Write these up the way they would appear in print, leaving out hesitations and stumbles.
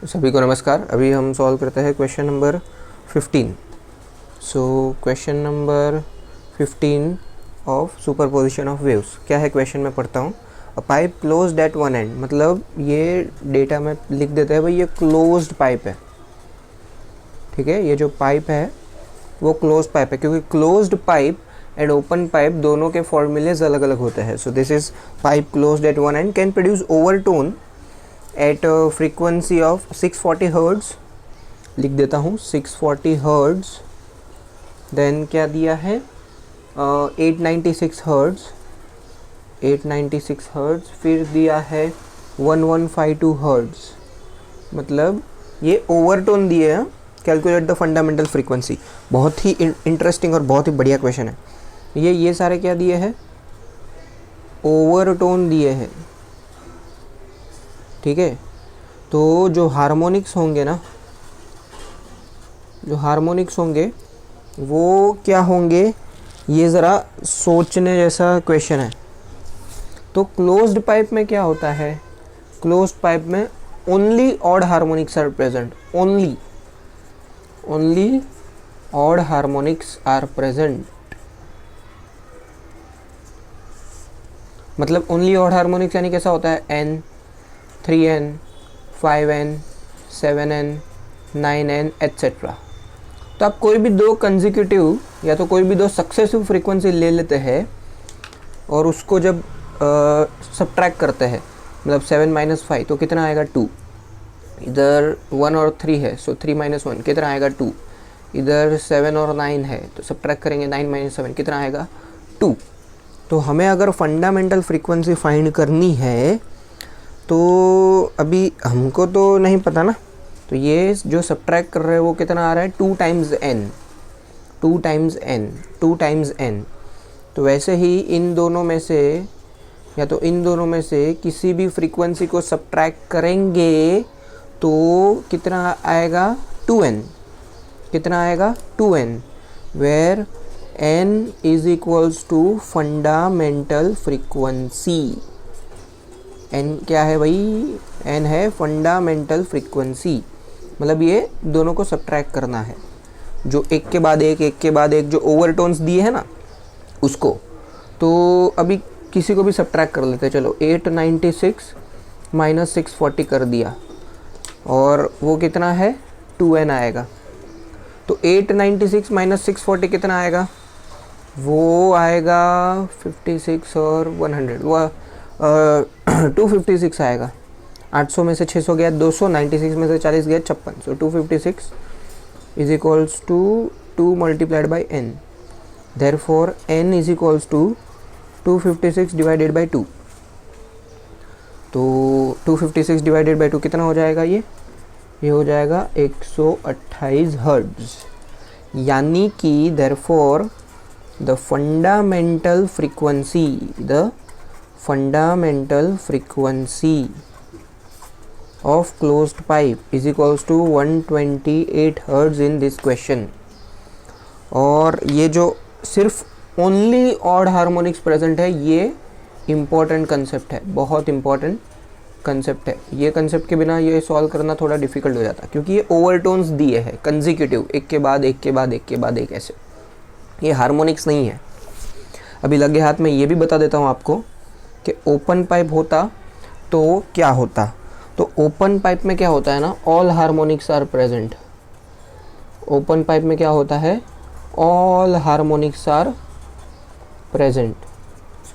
सभी को नमस्कार। अभी हम सॉल्व करते हैं question number 15। So question number 15 of superposition of waves. क्या है क्वेश्चन में पढ़ता हूँ। अ pipe closed at one and, मतलब ये डेटा में लिख देते हैं भाई ये क्लोज्ड पाइप है। ठीक है, ये जो पाइप है वो क्लोज्ड पाइप है, क्योंकि closed pipe and open pipe दोनों के फॉर्मूलेज अलग अलग होते हैं। So this is pipe closed at one end can produce overtone at frequency of 640 hertz. लिख देता हूँ 640 हर्ट्ज। देन क्या दिया है 896 हर्ट्ज, 896 हर्ट्ज। फिर दिया है 1152 हर्ट्ज, मतलब ये ओवरटोन दिए हैं। Calculate the fundamental frequency. बहुत ही इंटरेस्टिंग और बहुत ही बढ़िया क्वेश्चन है। ये सारे क्या दिए हैं, ओवरटोन दिए हैं। ठीक है, तो जो हार्मोनिक्स होंगे ना, जो हार्मोनिक्स होंगे वो क्या होंगे, ये ज़रा सोचने जैसा क्वेश्चन है। तो क्लोज्ड पाइप में क्या होता है, क्लोज्ड पाइप में only odd harmonics are present. Only odd harmonics are present, मतलब ओनली ऑड हार्मोनिक्स यानी कैसा होता है, n, 3n, 5n, 7n, 9n etcetera. तो आप कोई भी दो कंसेक्यूटिव या तो कोई भी दो सक्सेसिव फ्रीक्वेंसी ले लेते हैं और उसको जब सब्ट्रैक्ट करते हैं, मतलब 7 माइनस 5 तो कितना आएगा 2। इधर 1 और 3 है, सो 3 माइनस 1 कितना आएगा 2। इधर 7 और 9 है तो सब्ट्रैक्ट करेंगे 9 माइनस 7 कितना आएगा 2। तो हमें अगर फंडामेंटल फ्रीक्वेंसी फाइंड करनी है तो अभी हमको तो नहीं पता ना, तो ये जो सब्ट्रैक्ट कर रहे हैं वो कितना आ रहा है 2 टाइम्स n। तो वैसे ही इन दोनों में से या तो इन दोनों में से किसी भी फ्रीक्वेंसी को सब्ट्रैक्ट करेंगे तो कितना आएगा 2n। कितना आएगा 2n, where n is equals to fundamental frequency. n क्या है भाई, n है फंडामेंटल फ्रीक्वेंसी, मतलब ये दोनों को सब्ट्रैक्ट करना है, जो एक के बाद एक जो ओवरटोन्स दिए हैं ना उसको। तो अभी किसी को भी सब्ट्रैक्ट कर लेते हैं। चलो 896 माइनस 640 कर दिया और वो कितना है 2n आएगा। तो 896 माइनस 640 कितना आएगा, वो आएगा 56 और 100, वो 256 आएगा। 800 में से 600 गया 200, 96 में से 40 गया 56। So 256 is equals to 2 multiplied by n। Therefore n is equals to 256 divided by 2। तो 256 डिवाइडेड बाई 2 कितना हो जाएगा, ये हो जाएगा 128 हर्ट्ज। यानी कि therefore the fundamental frequency of closed pipe is equals to 128 hertz in this question। और ये जो सिर्फ ओनली ऑड हार्मोनिक्स प्रेजेंट है, ये इम्पॉर्टेंट कंसेप्ट है, बहुत इम्पॉर्टेंट कंसेप्ट है। ये कंसेप्ट के बिना ये सॉल्व करना थोड़ा डिफिकल्ट हो जाता, क्योंकि ये ओवरटोन्स दिए हैं कंसेक्यूटिव, एक के बाद एक ऐसे। ये हार्मोनिक्स नहीं है। अभी लगे हाथ में ये भी बता देता हूँ आपको कि ओपन पाइप होता तो क्या होता। तो ओपन पाइप में क्या होता है ना, all harmonics are present. Open pipe में क्या होता है, all harmonics are present,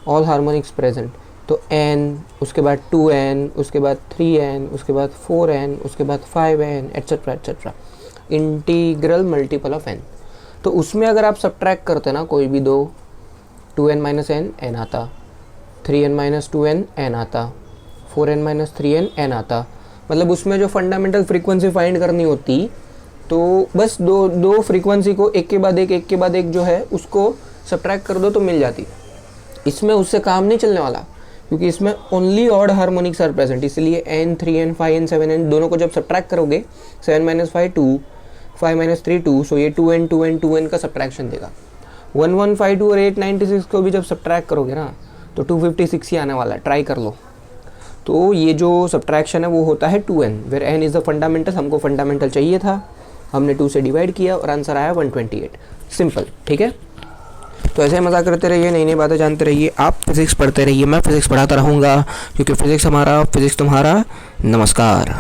all harmonics present. तो n, उसके बाद 2n, उसके बाद 3n, उसके बाद 4n, उसके बाद 5n etcetera etcetera, integral multiple of n। तो उसमें अगर आप सब्ट्रैक्ट करते ना कोई भी दो, 2n माइनस n n आता, 3n माइनस 2n n आता, 4n माइनस 3n n आता, मतलब उसमें जो फंडामेंटल फ्रीक्वेंसी फाइंड करनी होती तो बस दो फ्रीक्वेंसी को एक के बाद एक जो है उसको सब्ट्रैक्ट कर दो तो मिल जाती। इसमें उससे काम नहीं चलने वाला, क्योंकि इसमें only odd harmonics are present. इसलिए n, 3n, 5n, 7n दोनों को जब सब्ट्रैक्ट करोगे, 7 माइनस 5 2, 5 माइनस 3 2, सो ये 2n का सब्ट्रैक्शन देगा। 1152 और 896 को भी जब सब्ट्रैक्ट करोगे ना तो 256 ही आने वाला है, ट्राई कर लो। तो ये जो सब्ट्रैक्शन है वो होता है 2n, where n is the fundamental. हमको फंडामेंटल चाहिए था, हमने 2 से डिवाइड किया और आंसर आया 128। सिंपल, ठीक है। तो ऐसे ही मज़ा करते रहिए, नई नई बातें जानते रहिए, आप फिज़िक्स पढ़ते रहिए, मैं फिज़िक्स पढ़ाता रहूँगा, क्योंकि फिज़िक्स हमारा, फिज़िक्स तुम्हारा। नमस्कार।